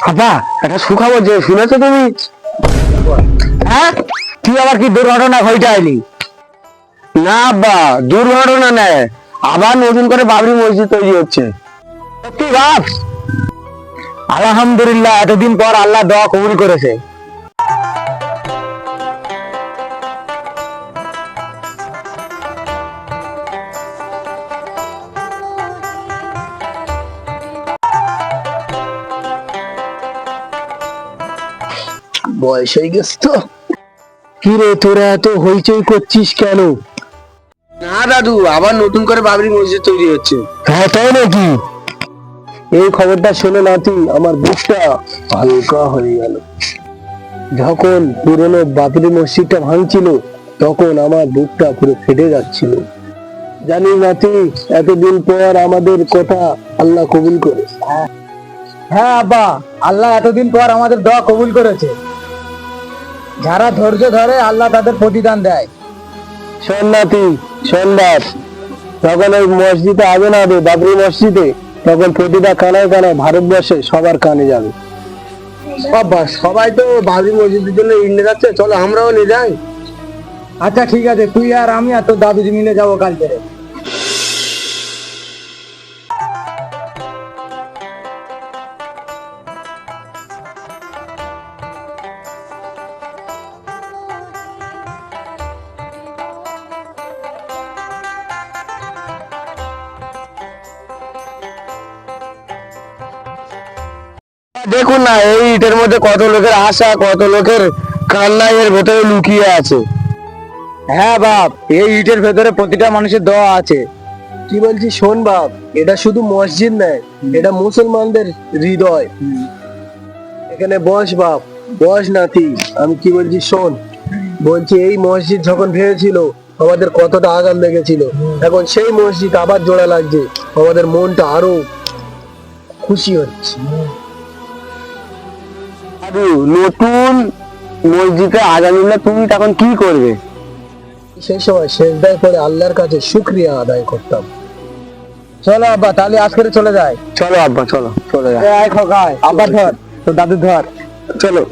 আব্বা একটা সুখবর যে শুনেছো তুমি? হ্যাঁ, কি আবার কি দুর্ঘটনা ঘটায়নি? না আব্বা, দুর্ঘটনা নেই, আবার নতুন করে বাবরি মসজিদ তৈরি হচ্ছে। সত্যি বাপ? আলহামদুলিল্লাহ, এতদিন পর আল্লাহ দোয়া কবুল করেছে। বয়স হয়ে গেছে তো। কি রে, তোরা এত হইচই করছিস কেন? না দাদু, আবার নতুন করে বাবরি মসজিদ তৈরি হচ্ছে। হ্যাঁ তাই নাকি? এই খবরটা শুনে নাতি আমার বুকটা হালকা হয়ে গেল। যখন পুরনো বাবরি মসজিদটা ভাঙছিল তখন আমার বুকটা পুরো ফেটে যাচ্ছিল। জানিস নাতি, এতদিন পর আমাদের কথা আল্লাহ কবুল করে। হ্যাঁ আব্বা, আল্লাহ এতদিন পর আমাদের দোয়া কবুল করেছে। যারা ধৈর্য ধরে আল্লাহ তাদের প্রতিদান দেয়। শোন নাতি, শোন বাপ, যখন ওই মসজিদে আগুন হবে বাবরি মসজিদে, তখন প্রতিটা কানায় কানায় ভারতবর্ষে সবার কানে যাবে। বাবা, সবাই তো বাবরি মসজিদের জন্য ইন্ডিয়া যাচ্ছে, চলো আমরাও নিয়ে যাই। আচ্ছা ঠিক আছে, তুই আর আমি আর তোর দাদুজি মিলে যাবো কালকে। দেখুন না, এই ইটের মধ্যে কত লোকের আশা, কত লোকের কান্না এর ভেতরে লুকিয়ে আছে। হ্যাঁ বাপ, এই ইটের ভেতরে প্রতিটা মানুষের দোয়া আছে। কি বলছি শোন বাপ, এটা শুধু মসজিদ নয়, এটা মুসলমানদের হৃদয়। এখানে বস বাপ, বস নাতি, আমি কি বলছি শোন। বলছি এই মসজিদ যখন ভেঙেছিল আমাদের কতটা আঘাত লেগেছিল, এখন সেই মসজিদ আবার জোড়া লাগছে, আমাদের মনটা আরো খুশি হচ্ছে। নতুন মসজিদে আজান দিলে তুমি তখন কি করবে? সেই সময় সেজদায় পড়ে আল্লাহর কাছে শুকরিয়া আদায় করতাম। চলো আব্বা, তাহলে আজকে চলে যায়। চলো আব্বা, চলো চলে যায়। আব্বা ধর, তো দাদু ধর, চলো।